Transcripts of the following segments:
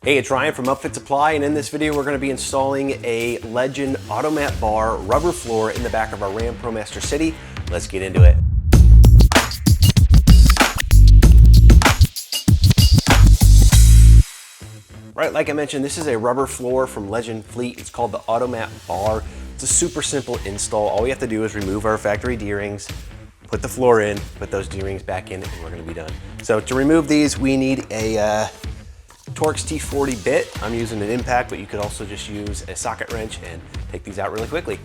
Hey, it's Ryan from Upfit Supply, and in this video we're going to be installing a Legend Automat-Bar rubber floor in the back of our RAM ProMaster City. Let's get into it. Right, like I mentioned, this is a rubber floor from Legend Fleet. It's called the Automat-Bar. It's a super simple install. All we have to do is remove our factory D-rings, put the floor in, put those D-rings back in, and we're going to be done. So to remove these, we need a Torx T40 bit. I'm using an impact, but you could also just use a socket wrench and take these out really quickly.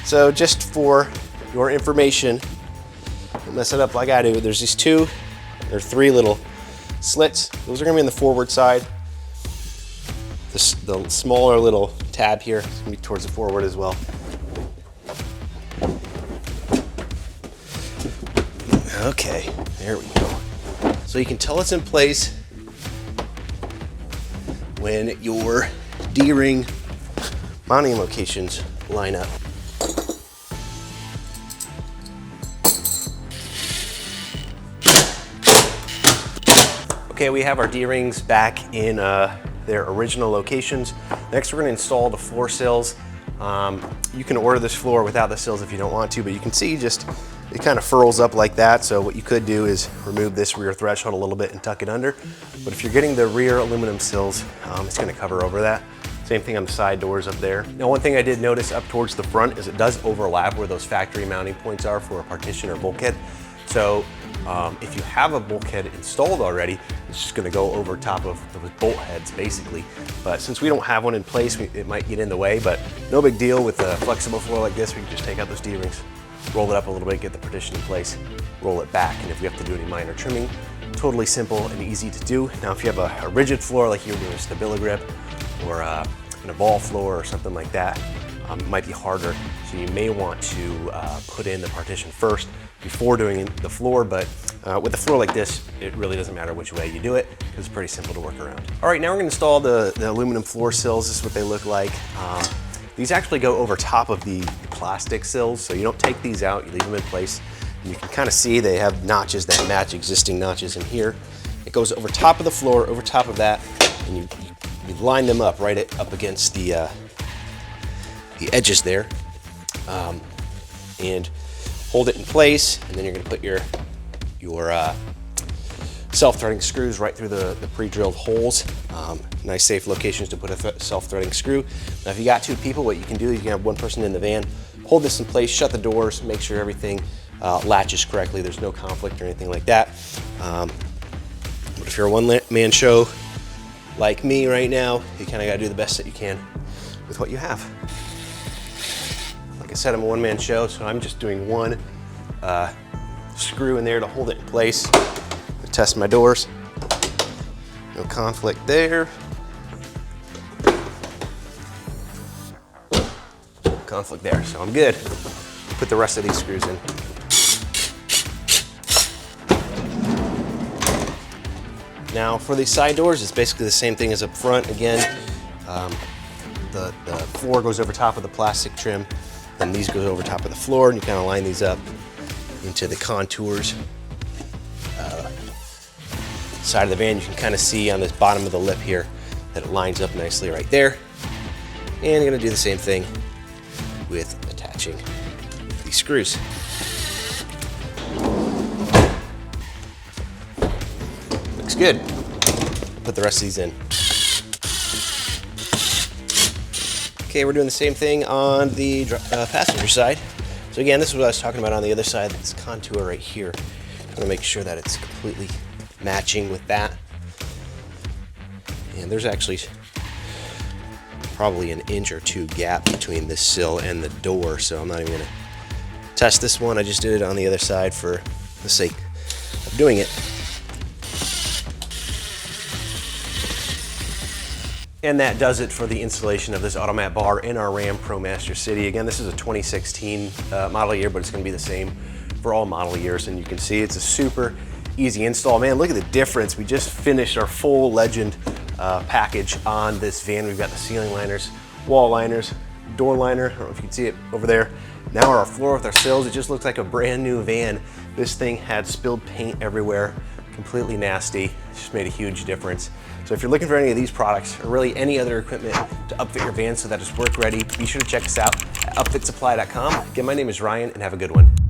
So just for your information, don't mess it up like I do, there's these three little slits. Those are gonna be on the forward side. The smaller little tab here is gonna be towards the forward as well. Okay, there we go. So you can tell it's in place when your D-ring mounting locations line up. Okay, we have our D-rings back in their original locations. Next, we're going to install the floor sills. You can order this floor without the sills if you don't want to, but you can see just it kind of furls up like that. So what you could do is remove this rear threshold a little bit and tuck it under. But if you're getting the rear aluminum sills, it's going to cover over that. Same thing on the side doors up there. Now, one thing I did notice up towards the front is it does overlap where those factory mounting points are for a partition or bulkhead. So if you have a bulkhead installed already, it's just going to go over top of those bolt heads basically. But since we don't have one in place, it might get in the way, but no big deal. With a flexible floor like this, we can just take out those D-rings, roll it up a little bit, get the partition in place, roll it back. And if we have to do any minor trimming, totally simple and easy to do. Now, if you have a rigid floor like you're doing a Stabiligrip or in a ball floor or something like that, it might be harder. So you may want to put in the partition first before doing the floor, but with a floor like this, it really doesn't matter which way you do it, because it's pretty simple to work around. All right, now we're gonna install the aluminum floor sills. This is what they look like. These actually go over top of the plastic sills, so you don't take these out, you leave them in place. And you can kind of see they have notches that match existing notches in here. It goes over top of the floor, over top of that, and you line them up right up against the edges there. And hold it in place, and then you're going to put your self-threading screws right through the pre-drilled holes. Nice safe locations to put a self-threading screw. Now if you got two people, what you can do is you can have one person in the van, hold this in place, shut the doors, make sure everything latches correctly, there's no conflict or anything like that. But if you're a one-man show like me right now, you kind of got to do the best that you can with what you have. Like I said, I'm a one-man show, so I'm just doing one screw in there to hold it in place. Test my doors. No conflict there. Conflict there, so I'm good. Put the rest of these screws in. Now for these side doors, it's basically the same thing as up front. Again, the floor goes over top of the plastic trim, and these go over top of the floor, and you kind of line these up into the contours. Side of the van, you can kind of see on this bottom of the lip here that it lines up nicely right there. And I'm going to do the same thing with attaching these screws. Looks good. Put the rest of these in. Okay, we're doing the same thing on the passenger side. So again, this is what I was talking about on the other side, this contour right here. I want to make sure that it's completely matching with that. And there's actually probably an inch or two gap between this sill and the door, so I'm not even going to test this one. I just did it on the other side for the sake of doing it. And that does it for the installation of this Automat-Bar in our RAM ProMaster City. Again, this is a 2016 model year, but it's going to be the same for all model years. And you can see it's a super easy install. Man, look at the difference. We just finished our full Legend package on this van. We've got the ceiling liners, wall liners, door liner. I don't know if you can see it over there. Now our floor with our sills, it just looks like a brand new van. This thing had spilled paint everywhere, completely nasty. It just made a huge difference. So if you're looking for any of these products, or really any other equipment to upfit your van so that it's work ready, be sure to check us out at upfitsupply.com. Again, my name is Ryan, and have a good one.